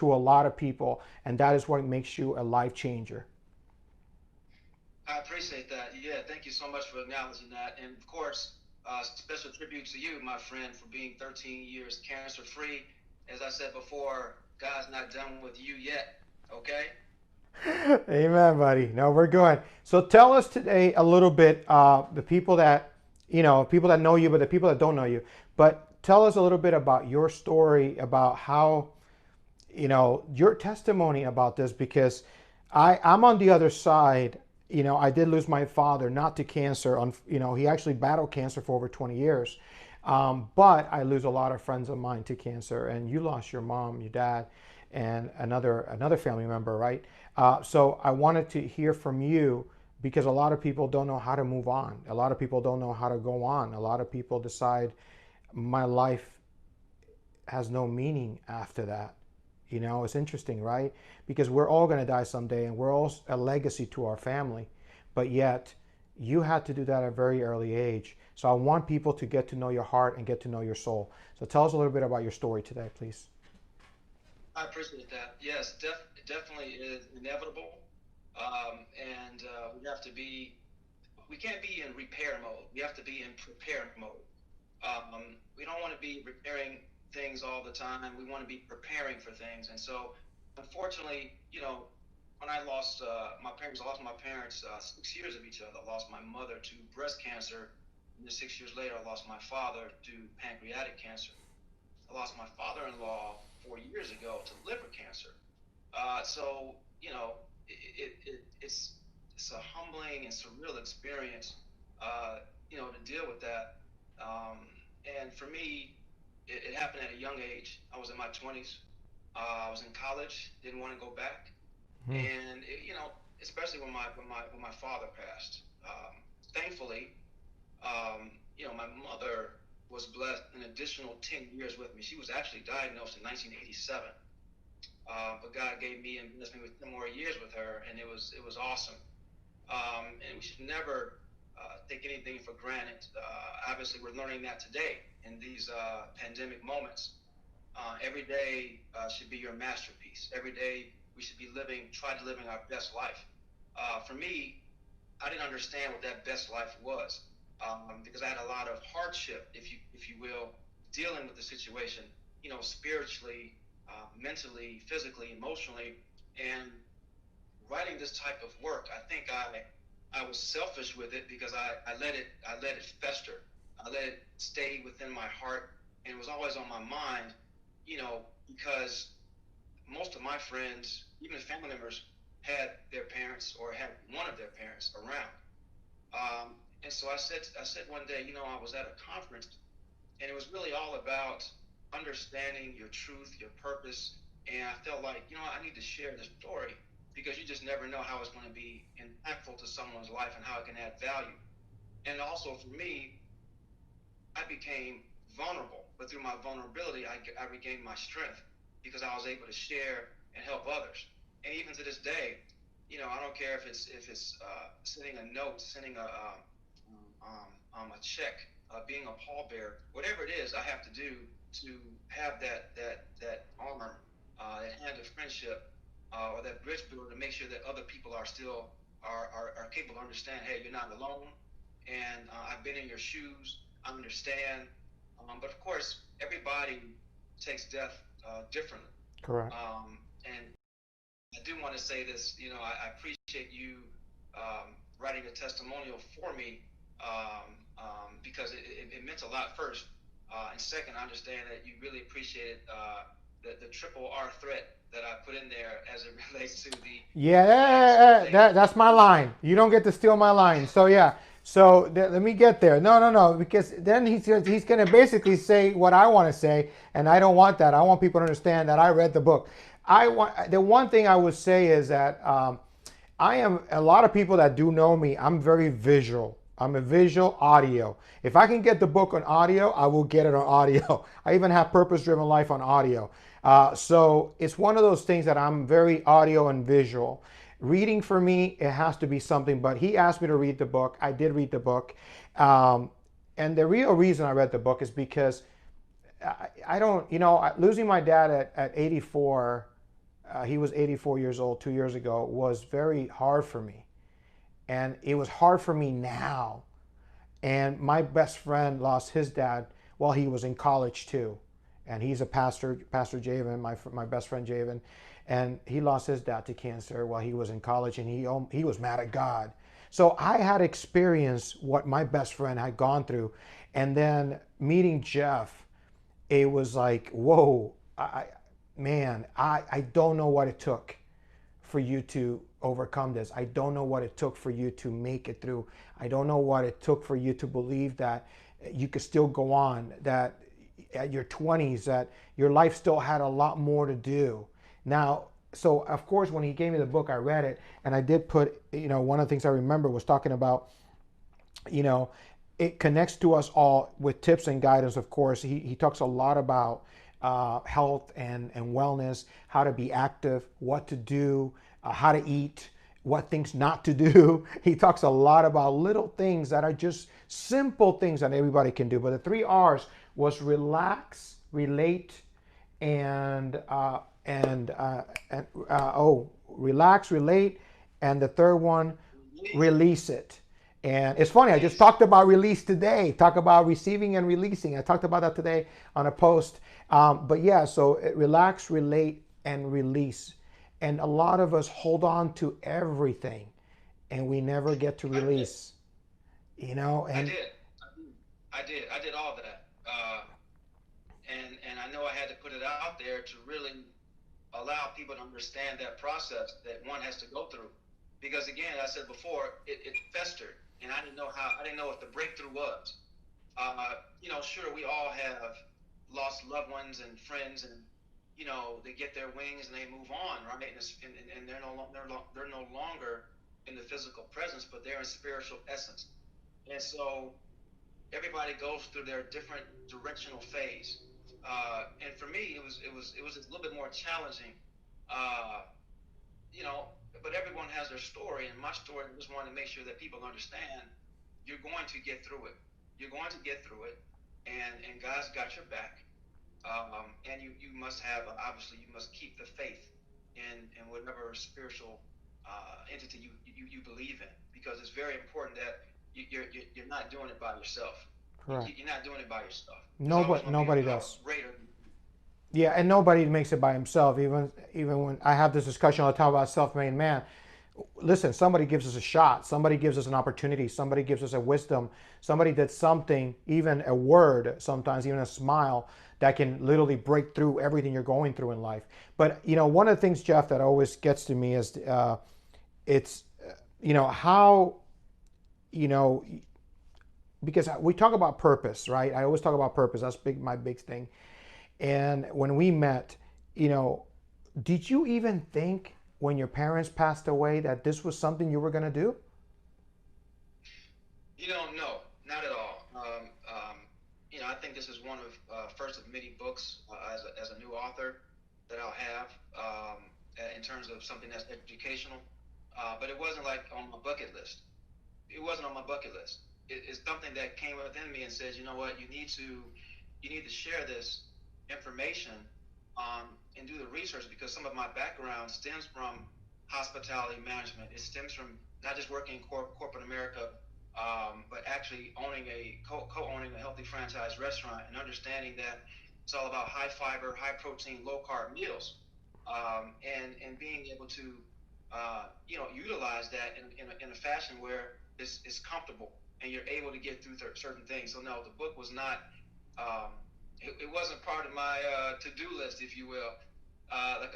to a lot of people, and that is what makes you a life changer. I appreciate that. Yeah, thank you so much for acknowledging that. And of course, special tribute to you, my friend, for being 13 years cancer free. As I said before, God's not done with you yet. Okay? Amen, buddy. No, we're good. So tell us today a little bit, the people that, people that know you, but the people that don't know you. But tell us a little bit about your story, about how, your testimony about this, because I'm on the other side. I did lose my father, not to cancer. He actually battled cancer for over 20 years. But I lose a lot of friends of mine to cancer, and you lost your mom, your dad, and another family member, right? So I wanted to hear from you because a lot of people don't know how to move on. A lot of people don't know how to go on. A lot of people decide my life has no meaning after that. It's interesting, right? Because we're all going to die someday, and we're all a legacy to our family. But yet, you had to do that at a very early age. So I want people to get to know your heart and get to know your soul. So tell us a little bit about your story today, please. I appreciate that. Yes, it definitely is inevitable. And we can't be in repair mode. We have to be in prepare mode. We don't want to be repairing things all the time. We want to be preparing for things. And so, unfortunately, when I lost my parents, I lost my parents 6 years of each other. I lost my mother to breast cancer. And then 6 years later, I lost my father to pancreatic cancer. I lost my father-in-law 4 years ago to liver cancer. So, it's a humbling and surreal experience, to deal with that. Um, and for me, it happened at a young age. I was in my 20s. I was in college, didn't want to go back, Hmm. and especially when my father passed. Thankfully, my mother was blessed an additional 10 years with me. She was actually diagnosed in 1987, but God gave me and blessed me with 10 more years with her, and it was awesome. And we should never take anything for granted. Obviously, we're learning that today in these pandemic moments. Every day should be your masterpiece. Every day we should be try to living our best life. For me, I didn't understand what that best life was, because I had a lot of hardship, if you will, dealing with the situation, spiritually, mentally, physically, emotionally, and writing this type of work. I think I was selfish with it because I let it fester. I let it stay within my heart, and it was always on my mind, because most of my friends, even family members, had their parents or had one of their parents around. And so I said one day, I was at a conference, and it was really all about understanding your truth, your purpose. And I felt like, I need to share this story because you just never know how it's going to be impactful to someone's life and how it can add value. And also for me, I became vulnerable, but through my vulnerability, I regained my strength because I was able to share and help others. And even to this day, I don't care if it's sending a note, sending a check, being a pallbearer, whatever it is, I have to do to have that armor, that hand of friendship, or that bridge builder to make sure that other people are still are capable to understand. Hey, you're not alone, and I've been in your shoes. I understand. But of course, everybody takes death differently. Correct. And I do want to say this. I appreciate you writing a testimonial for me, because it meant a lot first. And second, I understand that you really appreciated the triple R threat that I put in there as it relates to the Yeah, facts. that's my line. You don't get to steal my line. So yeah. So let me get there. No, no, no, because then he's gonna basically say what I want to say, and I don't want that. I want people to understand that I read the book. I want the one thing I would say is that I am a lot of people that do know me. I'm very visual. I'm a visual audio. If I can get the book on audio, I will get it on audio. I even have Purpose Driven Life on audio. So it's one of those things that I'm very audio and visual. Reading for me, it has to be something, but he asked me to read the book. I did read the book. Um, and the real reason I read the book is because I don't, losing my dad at 84, he was 84 years old 2 years ago, was very hard for me. And it was hard for me now. And my best friend lost his dad while he was in college too. And he's a pastor, Pastor Javen, my best friend Javen. And he lost his dad to cancer while he was in college, and he was mad at God. So I had experienced what my best friend had gone through. And then meeting Jeff, it was like, whoa, I don't know what it took for you to overcome this. I don't know what it took for you to make it through. I don't know what it took for you to believe that you could still go on, that at your 20s, that your life still had a lot more to do. Now, so of course, when he gave me the book, I read it, and I did put, one of the things I remember was talking about, it connects to us all with tips and guidance. Of course, he talks a lot about health and wellness, how to be active, what to do, how to eat, what things not to do. He talks a lot about little things that are just simple things that everybody can do. But the 3 R's was relax, relate, and relax, relate, and the third one, release it. And it's funny, I just talked about release today, talk about receiving and releasing. I talked about that today on a post. But yeah, so relax, relate, and release. And a lot of us hold on to everything and we never get to release, And I did all that. And I know I had to put it out there to really allow people to understand that process that one has to go through. Because again, I said before, it festered, and I didn't know what the breakthrough was. Sure, we all have lost loved ones and friends, and they get their wings and they move on, right? And they're no longer in the physical presence, but they're in spiritual essence. And so everybody goes through their different directional phase. And for me, it was a little bit more challenging. Uh, but everyone has their story, and my story, I just wanted to make sure that people understand you're going to get through it. You're going to get through it, and God's got your back. And you must have, obviously, you must keep the faith in whatever spiritual entity you believe in, because it's very important that you're not doing it by yourself. Correct. You're not doing it by yourself. Nobody does. Greater. Yeah, and nobody makes it by himself. Even when I have this discussion all the time about self-made man, listen, somebody gives us a shot, somebody gives us an opportunity, somebody gives us a wisdom, somebody did something, even a word, sometimes even a smile, that can literally break through everything you're going through in life. But one of the things, Jeff, that always gets to me is it's how because we talk about purpose, right? I always talk about purpose. That's my big thing. And when we met, did you even think when your parents passed away that this was something you were going to do? No, not at all. I think this is one of first of many books as a new author that I'll have in terms of something that's educational. But it wasn't like on my bucket list. It wasn't on my bucket list. It's something that came within me and says, you know what, you need to share this information and do the research, because some of my background stems from hospitality management. It stems from not just working in corporate America, but actually co-owning a healthy franchise restaurant, and understanding that it's all about high fiber, high protein, low carb meals, and being able to utilize that in a fashion where it's comfortable and you're able to get through certain things. So no, the book was not. It wasn't part of my to-do list, if you will.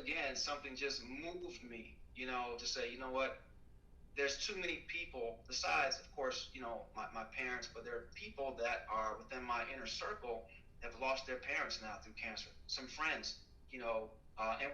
Again, something just moved me, to say, you know what, there's too many people, besides, of course, my parents, but there are people that are within my inner circle that have lost their parents now through cancer. Some friends, and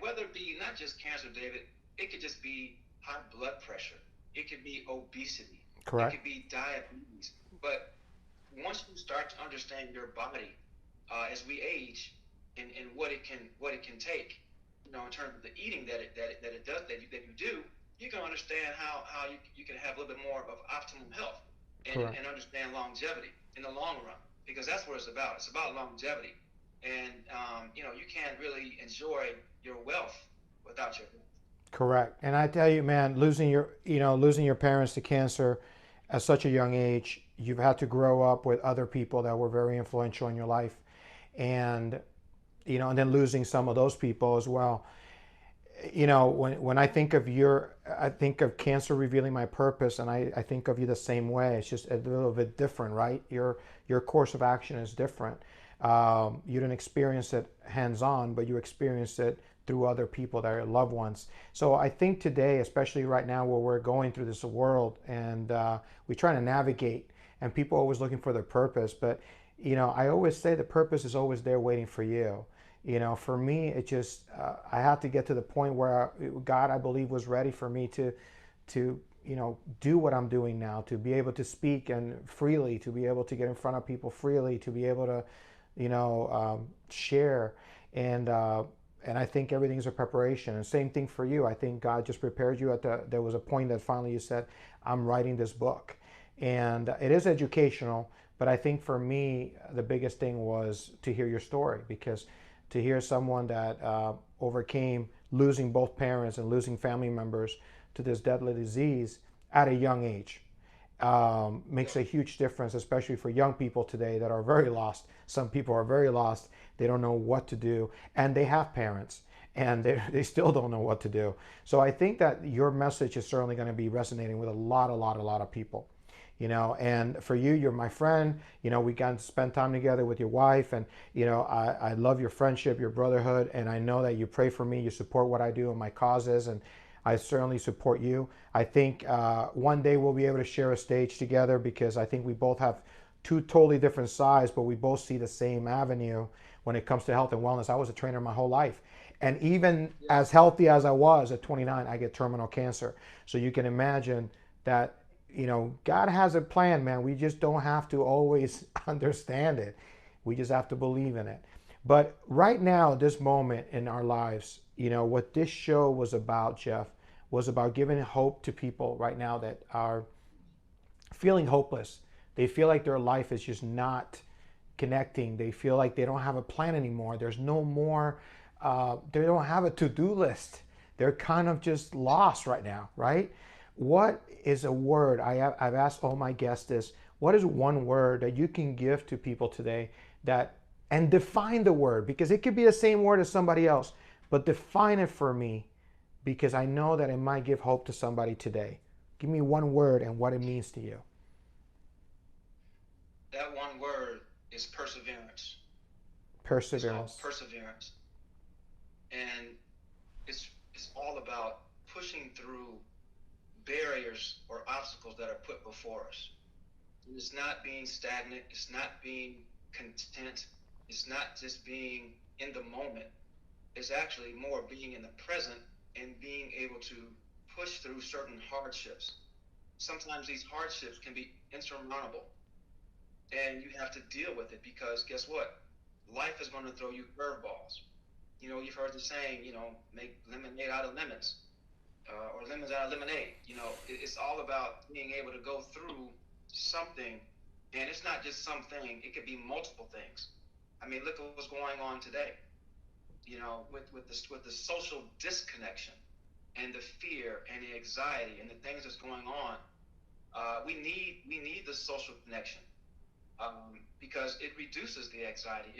whether it be not just cancer, David, it could just be high blood pressure. It could be obesity. Correct. It could be diabetes. But once you start to understand your body as we age, and what it can take, in terms of the eating that you do, you can understand how you can have a little bit more of optimum health and understand longevity in the long run, because that's what it's about. It's about longevity, and you can't really enjoy your wealth without your. Correct. And I tell you, man, losing your parents to cancer at such a young age, you've had to grow up with other people that were very influential in your life, and and then losing some of those people as well. When I think of I think of cancer revealing my purpose, and I think of you the same way. It's just a little bit different, right? Your course of action is different. You didn't experience it hands on, but you experienced it through other people that are loved ones. So I think today, especially right now where we're going through this world, and we're trying to navigate, and people are always looking for their purpose, but I always say the purpose is always there waiting for you. For me, it just I had to get to the point where God, I believe, was ready for me to do what I'm doing now, to be able to speak and freely, to be able to get in front of people freely, to be able to share, and I think everything's a preparation. And same thing for you. I think God just prepared you there was a point that finally you said, I'm writing this book, and it is educational. But I think for me, the biggest thing was to hear your story, because to hear someone that overcame losing both parents and losing family members to this deadly disease at a young age makes a huge difference, especially for young people today that are very lost. Some people are very lost. They don't know what to do, and they have parents, and they still don't know what to do. So I think that your message is certainly going to be resonating with a lot of people. And for you, you're my friend. We got to spend time together with your wife, and I love your friendship, your brotherhood, and I know that you pray for me, you support what I do and my causes, and I certainly support you. I think one day we'll be able to share a stage together, because I think we both have two totally different sides, but we both see the same avenue when it comes to health and wellness. I was a trainer my whole life, and even as healthy as I was at 29, I get terminal cancer. So you can imagine that God has a plan, man. We just don't have to always understand it. We just have to believe in it. But right now, this moment in our lives, what this show was about, Jeff, was about giving hope to people right now that are feeling hopeless. They feel like their life is just not connecting. They feel like they don't have a plan anymore. There's no more, they don't have a to-do list. They're kind of just lost right now, right? What is a word? I've asked all my guests this. What is one word that you can give to people today and define the word? Because it could be the same word as somebody else, but define it for me, because I know that it might give hope to somebody today. Give me one word and what it means to you. That one word is perseverance. Perseverance. It's called perseverance. And it's all about pushing through barriers or obstacles that are put before us. It's not being stagnant. It's not being content. It's not just being in the moment. It's actually more being in the present and being able to push through certain hardships. Sometimes these hardships can be insurmountable, and you have to deal with it, because guess what? Life is going to throw you curveballs. You've heard the saying, make lemonade out of lemons. Or lemons out of lemonade. It's all about being able to go through something, and it's not just something. It could be multiple things. I mean, look at what's going on today. With the social disconnection and the fear and the anxiety and the things that's going on, we need the social connection, because it reduces the anxiety.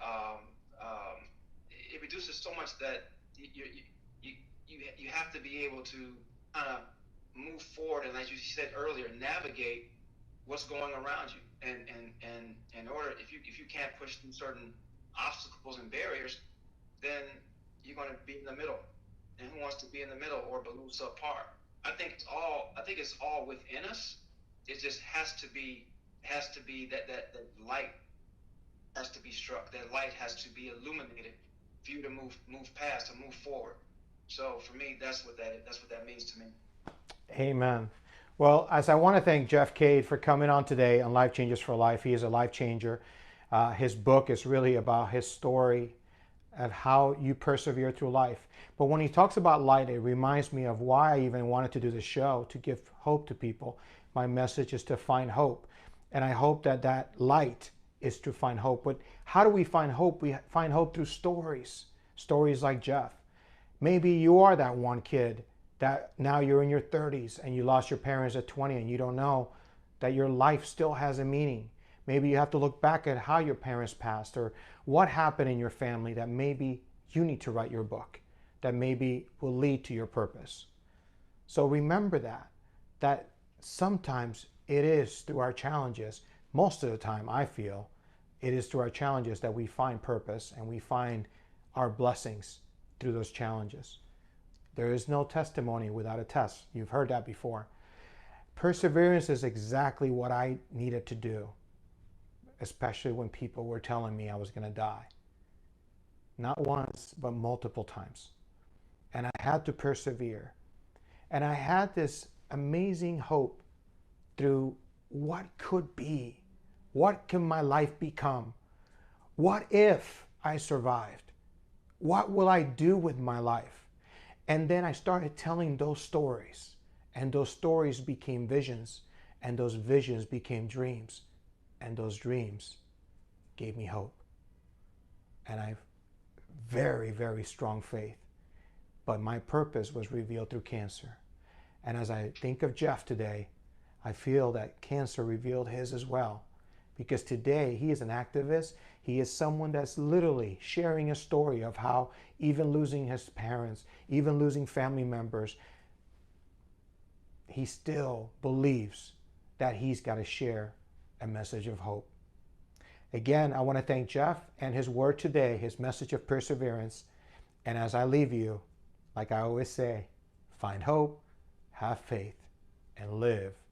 Um, it reduces so much that you have to be able to kind of move forward, and as you said earlier, navigate what's going around you. And in order, if you can't push through certain obstacles and barriers, then you're going to be in the middle. And who wants to be in the middle or below subpar? I think it's all within us. It just has to be that light has to be struck. That light has to be illuminated for you to move past, to move forward. So for me, that's what that means to me. Amen. Well, as I want to thank Jeff Cade for coming on today on Life Changers for Life. He is a life changer. His book is really about his story of how you persevere through life. But when he talks about light, it reminds me of why I even wanted to do the show, to give hope to people. My message is to find hope. And I hope that light is to find hope. But how do we find hope? We find hope through stories like Jeff. Maybe you are that one kid that now you're in your 30s and you lost your parents at 20 and you don't know that your life still has a meaning. Maybe you have to look back at how your parents passed or what happened in your family that maybe you need to write your book, that maybe will lead to your purpose. So remember that sometimes it is through our challenges, most of the time I feel, it is through our challenges that we find purpose and we find our blessings through those challenges. There is no testimony without a test. You've heard that before. Perseverance is exactly what I needed to do, especially when people were telling me I was going to die. Not once, but multiple times. And I had to persevere. And I had this amazing hope through what could be. What can my life become? What if I survived? What will I do with my life? And then I started telling those stories. And those stories became visions. And those visions became dreams. And those dreams gave me hope. And I have very, very strong faith. But my purpose was revealed through cancer. And as I think of Jeff today, I feel that cancer revealed his as well. Because today he is an activist. He is someone that's literally sharing a story of how even losing his parents, even losing family members, he still believes that he's got to share a message of hope. Again, I want to thank Jeff and his word today, his message of perseverance. And as I leave you, like I always say, find hope, have faith, and live